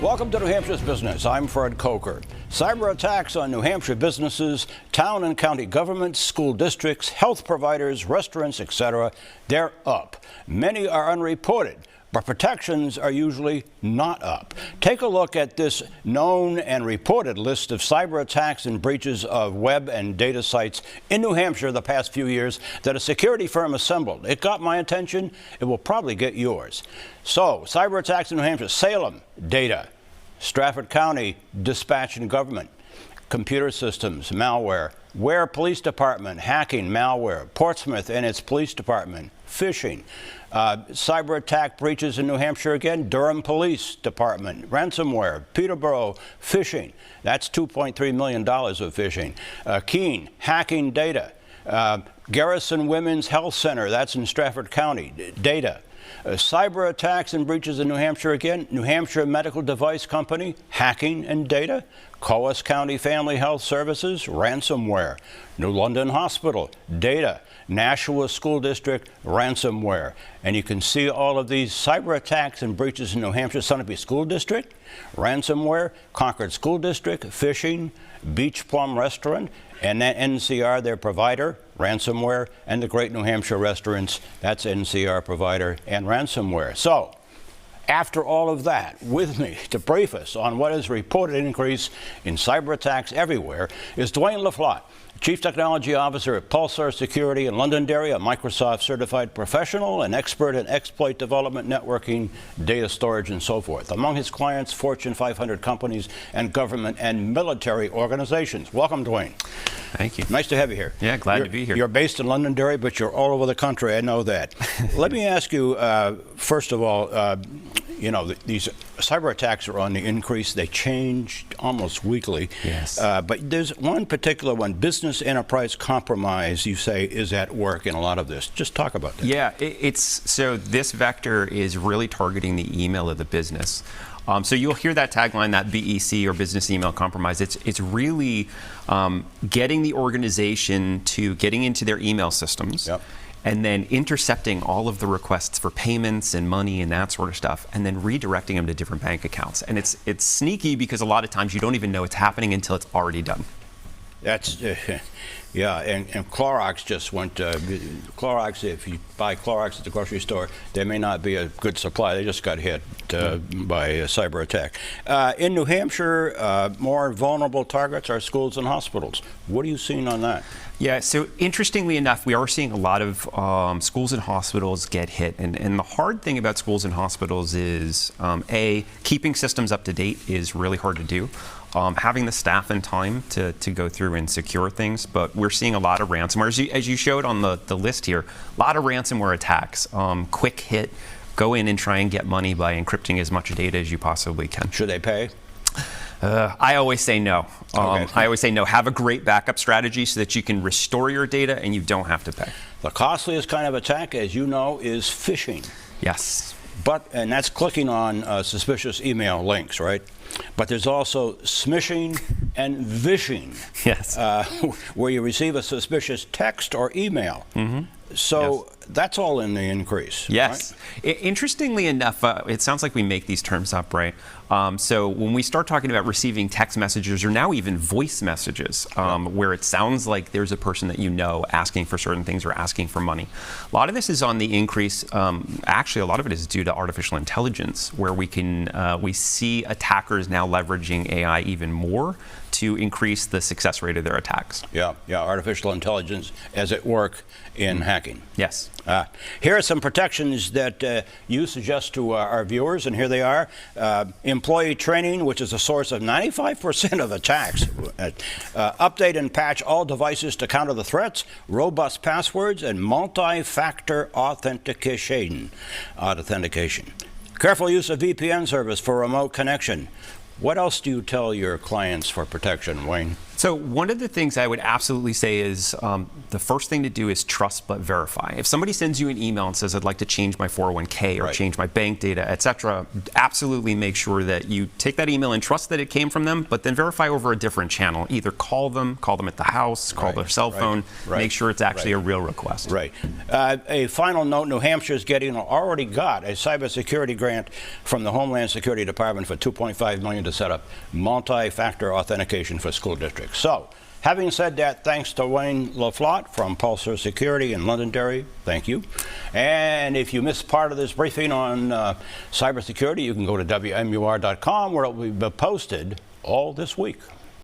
Welcome to New Hampshire's Business. I'm Fred Coker. Cyber attacks on New Hampshire businesses, town and county governments, school districts, health providers, restaurants, etc., they're up. Many are unreported, but protections are usually not up. Take a look at this known and reported list of cyber attacks and breaches of web and data sites in New Hampshire the past few years that a security firm assembled. It got my attention. It will probably get yours. So, cyber attacks in New Hampshire: Salem, data; Stratford County, dispatch and government; computer systems, malware; Ware Police Department, hacking, malware; Portsmouth and its police department, phishing; cyber attack breaches in New Hampshire again: Durham Police Department, ransomware; Peterborough, phishing. That's $2.3 million of phishing. Keene, hacking data; Garrison Women's Health Center, that's in Stratford County, data. Cyber attacks and breaches in New Hampshire again: New Hampshire Medical Device Company, hacking and data; Coas County Family Health Services, ransomware; New London Hospital, data; Nashua School District, ransomware. And you can see all of these cyber attacks and breaches in New Hampshire: Sunapee School District, ransomware; Concord School District, phishing; Beach Plum Restaurant, and that NCR, their provider, ransomware; and the Great New Hampshire Restaurants, that's NCR provider and ransomware. So, after all of that, with me to brief us on what is reported increase in cyber attacks everywhere is Dwayne LaFlotte, Chief Technology Officer at Pulsar Security in Londonderry, a Microsoft certified professional and expert in exploit development, networking, data storage, and so forth. Among his clients, Fortune 500 companies and government and military organizations. Welcome, Dwayne. Thank you. Nice to have you here. Yeah, glad to be here. You're based in Londonderry, but you're all over the country. I know that. Let me ask you, first of all, you know, these cyber attacks are on the increase. They change almost weekly. Yes. But there's one particular one: business enterprise compromise, you say, is at work in a lot of this. Just talk about that. Yeah, so this vector is really targeting the email of the business. So you'll hear that tagline, that BEC, or business email compromise. It's really getting the organization to getting into their email systems. Yep. And then intercepting all of the requests for payments and money and that sort of stuff, and then redirecting them to different bank accounts. And it's sneaky because a lot of times you don't even know it's happening until it's already done. That's, yeah, and Clorox just went, Clorox, if you buy Clorox at the grocery store, there may not be a good supply. They just got hit by a cyber attack. In New Hampshire, more vulnerable targets are schools and hospitals. What are you seeing on that? Yeah, so interestingly enough, we are seeing a lot of schools and hospitals get hit. And the hard thing about schools and hospitals is, A, keeping systems up to date is really hard to do. Having the staff and time to go through and secure things, but we're seeing a lot of ransomware. As you showed on the list here, a lot of ransomware attacks. Quick hit, go in and try and get money by encrypting as much data as you possibly can. Should they pay? I always say no. Okay. I always say no. Have a great backup strategy so that you can restore your data and you don't have to pay. The costliest kind of attack, as you know, is phishing. Yes. And that's clicking on suspicious email links, right? But there's also smishing and vishing. Yes. Where you receive a suspicious text or email. Mm-hmm. So that's all in the increase. Yes. Right? Interestingly enough, it sounds like we make these terms up, right? So when we start talking about receiving text messages or now even voice messages, where it sounds like there's a person that you know asking for certain things or asking for money, a lot of this is on the increase. Actually, a lot of it is due to artificial intelligence, where we see attackers now leveraging AI even more to increase the success rate of their attacks. Yeah, artificial intelligence as at work in hacking. Yes. Here are some protections that you suggest to our viewers, and here they are. Employee training, which is a source of 95% of attacks. Update and patch all devices to counter the threats. Robust passwords and multi-factor authentication. Careful use of VPN service for remote connection. What else do you tell your clients for protection, Wayne? So one of the things I would absolutely say is the first thing to do is trust but verify. If somebody sends you an email and says, I'd like to change my 401k or change my bank data, etc., absolutely make sure that you take that email and trust that it came from them, but then verify over a different channel. Either call them at the house, call their cell phone, make sure it's actually a real request. Right. A final note, New Hampshire's already got a cybersecurity grant from the Homeland Security Department for $2.5 million to set up multi-factor authentication for school districts. So, having said that, thanks to Wayne LaFlotte from Pulsar Security in Londonderry. Thank you. And if you missed part of this briefing on cybersecurity, you can go to WMUR.com where it will be posted all this week.